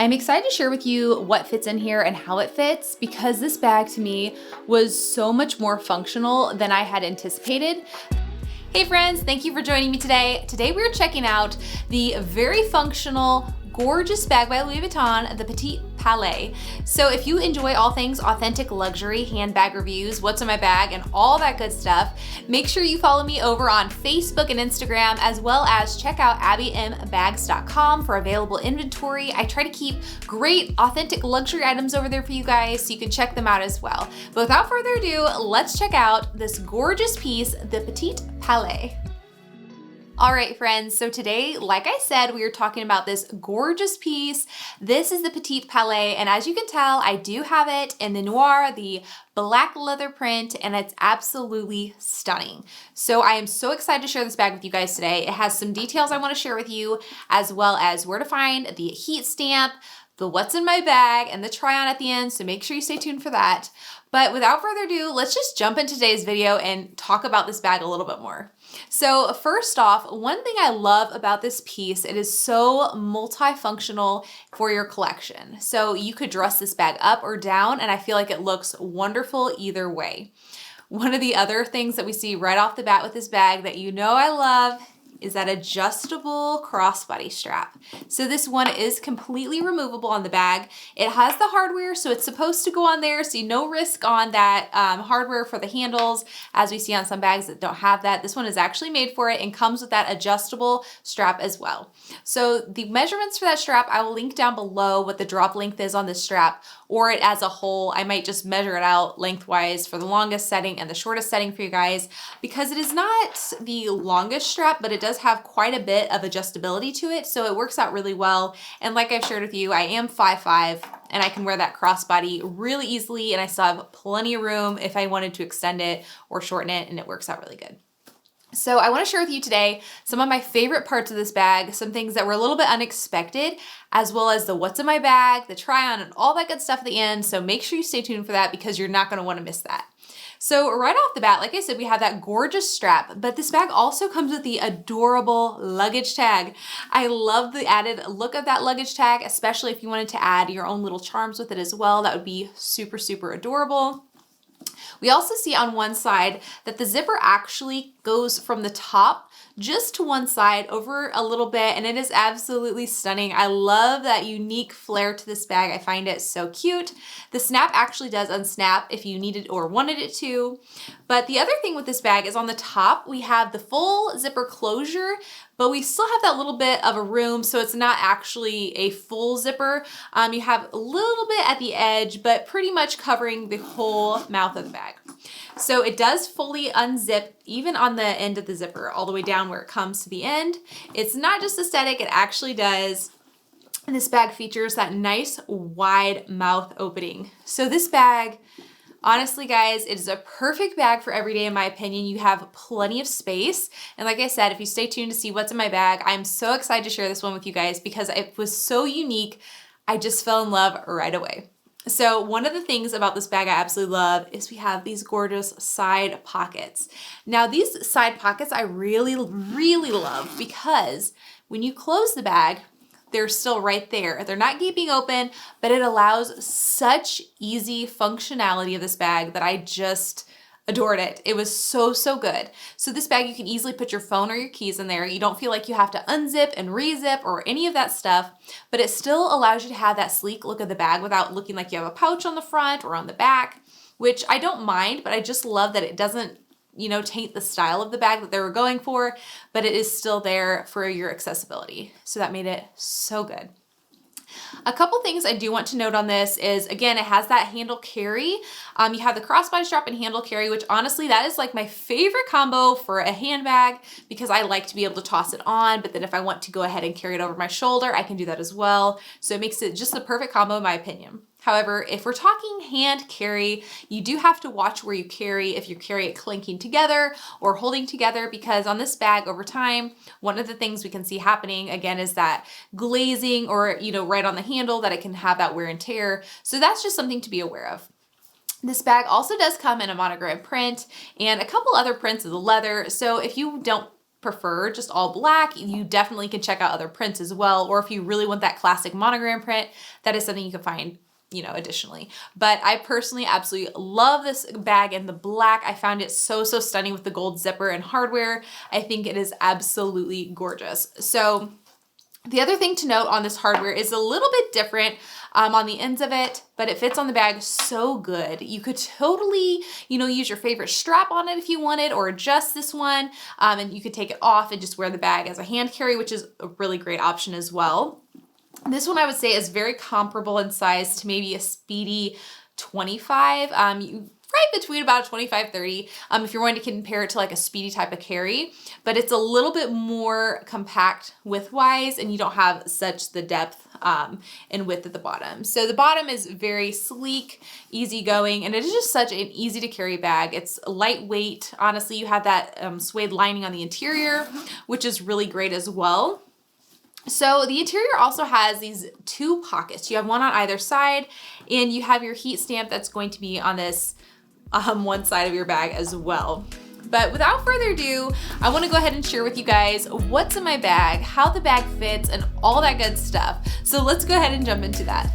I'm excited to share with you what fits in here and how it fits because this bag to me was so much more functional than I had anticipated. Hey friends, thank you for joining me today. Today we're checking out the very functional, gorgeous bag by Louis Vuitton, the Petit Palais. So if you enjoy all things authentic luxury, handbag reviews, what's in my bag, and all that good stuff, make sure you follow me over on Facebook and Instagram, as well as check out abbymbags.com for available inventory. I try to keep great authentic luxury items over there for you guys, so you can check them out as well. But without further ado, let's check out this gorgeous piece, the Petit Palais. All right, friends, so today, like I said, we are talking about this gorgeous piece. This is the Petit Palais, and as you can tell, I do have it in the noir, the black leather print, and it's absolutely stunning. So I am so excited to share this bag with you guys today. It has some details I want to share with you, as well as where to find the heat stamp, the what's in my bag, and the try on at the end, so make sure you stay tuned for that. But without further ado, let's just jump into today's video and talk about this bag a little bit more. So first off, one thing I love about this piece, it is so multifunctional for your collection. So you could dress this bag up or down, and I feel like it looks wonderful either way. One of the other things that we see right off the bat with this bag that you know I love is that adjustable crossbody strap. So this one is completely removable on the bag. It has the hardware, so it's supposed to go on there, so no risk on that hardware for the handles, as we see on some bags that don't have that. This one is actually made for it and comes with that adjustable strap as well. So the measurements for that strap, I will link down below what the drop length is on this strap, or it as a whole. I might just measure it out lengthwise for the longest setting and the shortest setting for you guys, because it is not the longest strap, but it does have quite a bit of adjustability to it, so it works out really well. And like I've shared with you, I am 5'5", and I can wear that crossbody really easily, and I still have plenty of room if I wanted to extend it or shorten it, and it works out really good. So I want to share with you today some of my favorite parts of this bag, some things that were a little bit unexpected, as well as the what's in my bag, the try on, and all that good stuff at the end. So make sure you stay tuned for that because you're not going to want to miss that. So right off the bat, like I said, we have that gorgeous strap, but this bag also comes with the adorable luggage tag. I love the added look of that luggage tag, especially if you wanted to add your own little charms with it as well. That would be super, super adorable. We also see on one side that the zipper actually goes from the top just to one side over a little bit, and it is absolutely stunning. I love that unique flair to this bag. I find it so cute. The snap actually does unsnap if you needed or wanted it to. But the other thing with this bag is on the top, we have the full zipper closure, but we still have that little bit of a room, so it's not actually a full zipper. You have a little bit at the edge, but pretty much covering the whole mouth of the bag. So it does fully unzip even on the end of the zipper, all the way down where it comes to the end. It's not just aesthetic, it actually does. And this bag features that nice wide mouth opening. So this bag, honestly, guys, it is a perfect bag for every day in my opinion. You have plenty of space. And like I said, if you stay tuned to see what's in my bag, I'm so excited to share this one with you guys because it was so unique. I just fell in love right away. So one of the things about this bag I absolutely love is we have these gorgeous side pockets. Now these side pockets I really, really love because when you close the bag, they're still right there. They're not gaping open, but it allows such easy functionality of this bag that I just adored it. It was so, so good. So this bag, you can easily put your phone or your keys in there. You don't feel like you have to unzip and rezip or any of that stuff, but it still allows you to have that sleek look of the bag without looking like you have a pouch on the front or on the back, which I don't mind, but I just love that it doesn't, taint the style of the bag that they were going for, but it is still there for your accessibility. So that made it so good. A couple things I do want to note on this is, again, it has that handle carry. You have the crossbody strap and handle carry, which honestly, that is like my favorite combo for a handbag because I like to be able to toss it on, but then if I want to go ahead and carry it over my shoulder, I can do that as well. So it makes it just the perfect combo in my opinion. However, if we're talking hand carry, you do have to watch where you carry, if you carry it clinking together or holding together, because on this bag over time, one of the things we can see happening again is that glazing or, right on the handle that it can have that wear and tear. So that's just something to be aware of. This bag also does come in a monogram print and a couple other prints of the leather. So if you don't prefer just all black, you definitely can check out other prints as well. Or if you really want that classic monogram print, that is something you can find, you know, additionally. But I personally absolutely love this bag in the black. I found it so stunning with the gold zipper and hardware. I think it is absolutely gorgeous. So the other thing to note on this hardware is a little bit different on the ends of it, but it fits on the bag so good. You could totally, you know, use your favorite strap on it if you wanted, or adjust this one, and you could take it off and just wear the bag as a hand carry, which is a really great option as well. This one I would say is very comparable in size to maybe a Speedy 25. Right between about a 25, 30, if you're wanting to compare it to like a Speedy type of carry, but it's a little bit more compact width-wise, and you don't have such the depth and width at the bottom. So the bottom is very sleek, easygoing, and it is just such an easy to carry bag. It's lightweight. Honestly, you have that suede lining on the interior, which is really great as well. So the interior also has these two pockets. You have one on either side, and you have your heat stamp that's going to be on this one side of your bag as well. But without further ado, I want to go ahead and share with you guys what's in my bag, how the bag fits, and all that good stuff. So let's go ahead and jump into that.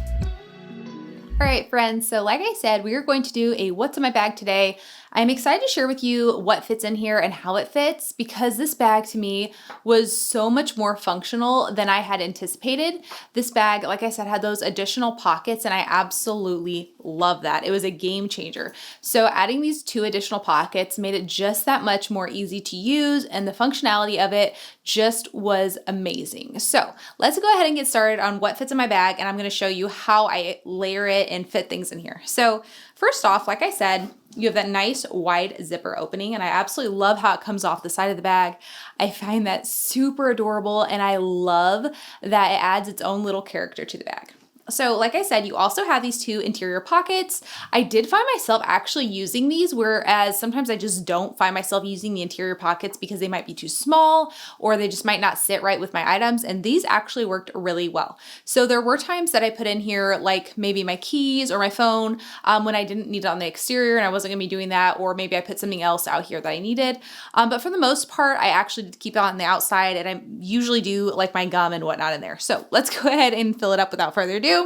All right, friends, so like I said, we are going to do a what's in my bag today. I'm excited to share with you what fits in here and how it fits, because this bag to me was so much more functional than I had anticipated. This bag, like I said, had those additional pockets, and I absolutely love that. It was a game changer. So adding these two additional pockets made it just that much more easy to use, and the functionality of it just was amazing. So let's go ahead and get started on what fits in my bag, and I'm going to show you how I layer it and fit things in here. So first off, like I said, you have that nice wide zipper opening, and I absolutely love how it comes off the side of the bag. I find that super adorable, and I love that it adds its own little character to the bag. So like I said, you also have these two interior pockets. I did find myself actually using these, whereas sometimes I just don't find myself using the interior pockets because they might be too small, or they just might not sit right with my items, and these actually worked really well. So there were times that I put in here like maybe my keys or my phone when I didn't need it on the exterior and I wasn't gonna be doing that, or maybe I put something else out here that I needed. But for the most part, I actually did keep it on the outside, and I usually do like my gum and whatnot in there. So let's go ahead and fill it up without further ado.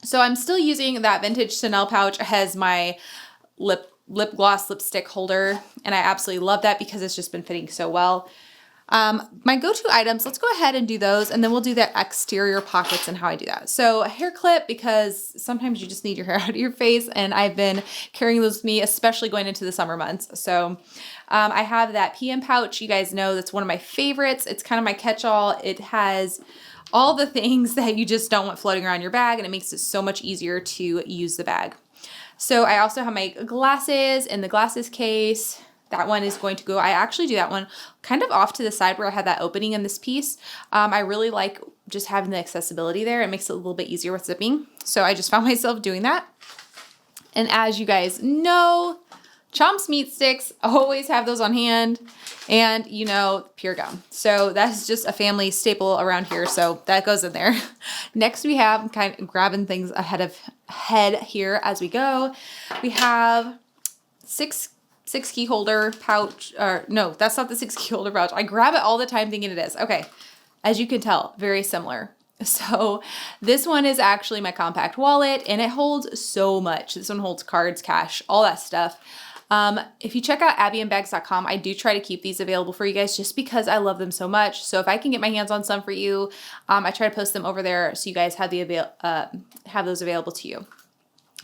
So I'm still using that vintage Chanel pouch as my lip gloss lipstick holder, and I absolutely love that because it's just been fitting so well. My go-to items, let's go ahead and do those, and then we'll do the exterior pockets and how I do that. So a hair clip, because sometimes you just need your hair out of your face, and I've been carrying those with me, especially going into the summer months. So I have that PM pouch. You guys know that's one of my favorites. It's kind of my catch-all. It has all the things that you just don't want floating around your bag, and it makes it so much easier to use the bag. So I also have my glasses in the glasses case. That one is going to go, I actually do that one kind of off to the side where I had that opening in this piece. I really like just having the accessibility there. It makes it a little bit easier with zipping. So I just found myself doing that. And as you guys know, Chomps meat sticks, always have those on hand, and you know, pure gum. So that's just a family staple around here, so that goes in there. Next we have, kind of grabbing things ahead here as we go. We have six key holder pouch, or no, that's not the 6 key holder pouch. I grab it all the time thinking it is. Okay, as you can tell, very similar. So this one is actually my compact wallet, and it holds so much. This one holds cards, cash, all that stuff. If you check out abbyandbags.com, I do try to keep these available for you guys just because I love them so much. So if I can get my hands on some for you, I try to post them over there so you guys have those available to you.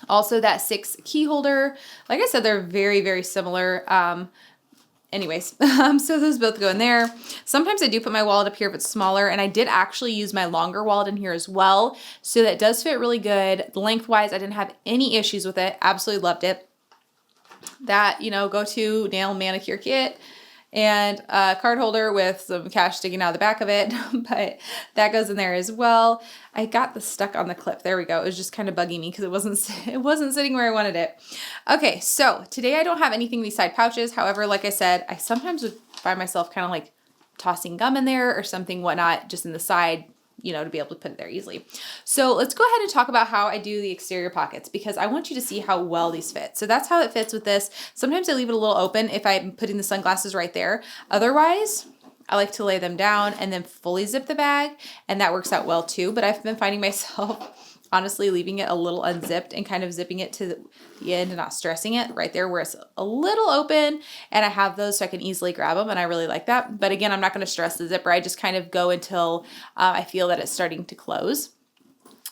Also, that 6 key holder, like I said, they're very similar. So those both go in there. Sometimes I do put my wallet up here if it's smaller, and I did actually use my longer wallet in here as well. So that does fit really good. Lengthwise, I didn't have any issues with it. Absolutely loved it. That, you know, go-to nail manicure kit, and a card holder with some cash sticking out of the back of it, but that goes in there as well. I got this stuck on the clip. There we go. It was just kind of bugging me because it wasn't sitting where I wanted it. Okay, so today I don't have anything beside pouches. However, like I said, I sometimes would find myself kind of like tossing gum in there or something whatnot just in the side, you know, to be able to put it there easily. So let's go ahead and talk about how I do the exterior pockets, because I want you to see how well these fit. So that's how it fits with this. Sometimes I leave it a little open if I'm putting the sunglasses right there. Otherwise, I like to lay them down and then fully zip the bag, and that works out well too. But I've been finding myself honestly leaving it a little unzipped and kind of zipping it to the end and not stressing it right there where it's a little open, and I have those so I can easily grab them, and I really like that. But again, I'm not going to stress the zipper. I just kind of go until I feel that it's starting to close.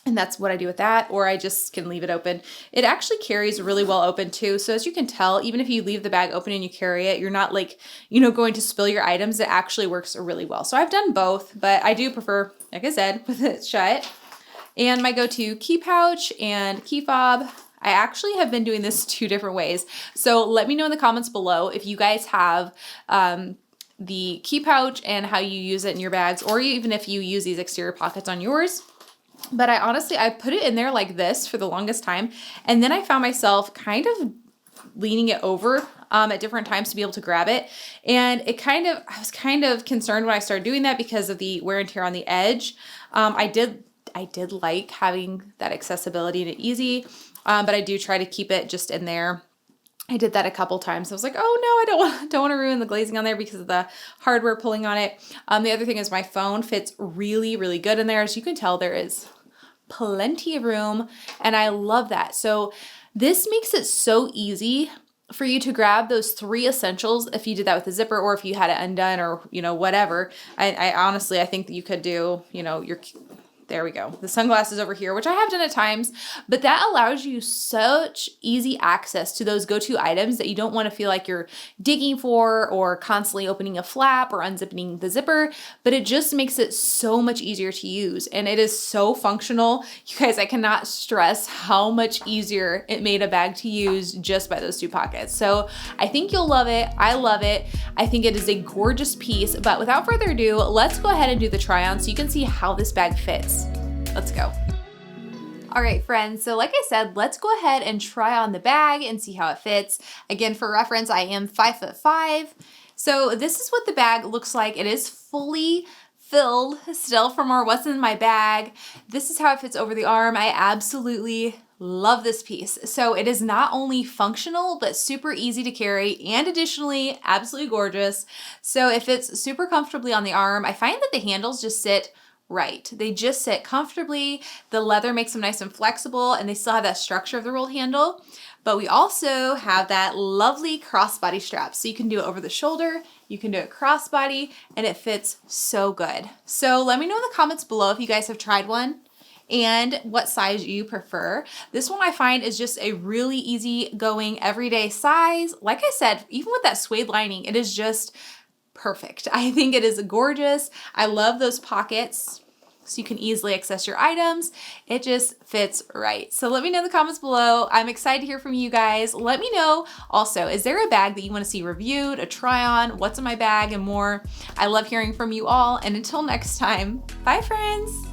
And that's what I do with that, or I just can leave it open. It actually carries really well open too. So as you can tell, even if you leave the bag open and you carry it, you're not like, going to spill your items. It actually works really well. So I've done both, but I do prefer, like I said, with it shut. And my go-to key pouch and key fob. I actually have been doing this 2 different ways. So let me know in the comments below if you guys have the key pouch and how you use it in your bags, or even if you use these exterior pockets on yours. But I put it in there like this for the longest time. And then I found myself kind of leaning it over at different times to be able to grab it. And I was kind of concerned when I started doing that because of the wear and tear on the edge. I did like having that accessibility and easy, but I do try to keep it just in there. I did that a couple times. I was like, oh no, I don't want to ruin the glazing on there because of the hardware pulling on it. The other thing is my phone fits really, really good in there. As you can tell, there is plenty of room, and I love that. So this makes it so easy for you to grab those 3 essentials if you did that with the zipper, or if you had it undone, or whatever. I honestly, I think that you could do, there we go. The sunglasses over here, which I have done at times, but that allows you such easy access to those go-to items that you don't want to feel like you're digging for or constantly opening a flap or unzipping the zipper, but it just makes it so much easier to use. And it is so functional. You guys, I cannot stress how much easier it made a bag to use just by those 2 pockets. So I think you'll love it. I love it. I think it is a gorgeous piece, but without further ado, let's go ahead and do the try on so you can see how this bag fits. Let's go. All right, friends. So like I said, let's go ahead and try on the bag and see how it fits. Again, for reference, I am 5'5". So this is what the bag looks like. It is fully filled still from what's in my bag. This is how it fits over the arm. I absolutely love this piece. So it is not only functional, but super easy to carry, and additionally, absolutely gorgeous. So it fits super comfortably on the arm. I find that the handles just sit right. They just sit comfortably. The leather makes them nice and flexible, and they still have that structure of the rolled handle. But we also have that lovely crossbody strap. So you can do it over the shoulder, you can do it crossbody, and it fits so good. So let me know in the comments below if you guys have tried one and what size you prefer. This one I find is just a really easy going everyday size. Like I said, even with that suede lining, it is just perfect. I think it is gorgeous. I love those pockets so you can easily access your items. It just fits right. So let me know in the comments below. I'm excited to hear from you guys. Let me know also, is there a bag that you want to see reviewed, a try on, what's in my bag, and more? I love hearing from you all. And until next time, bye friends.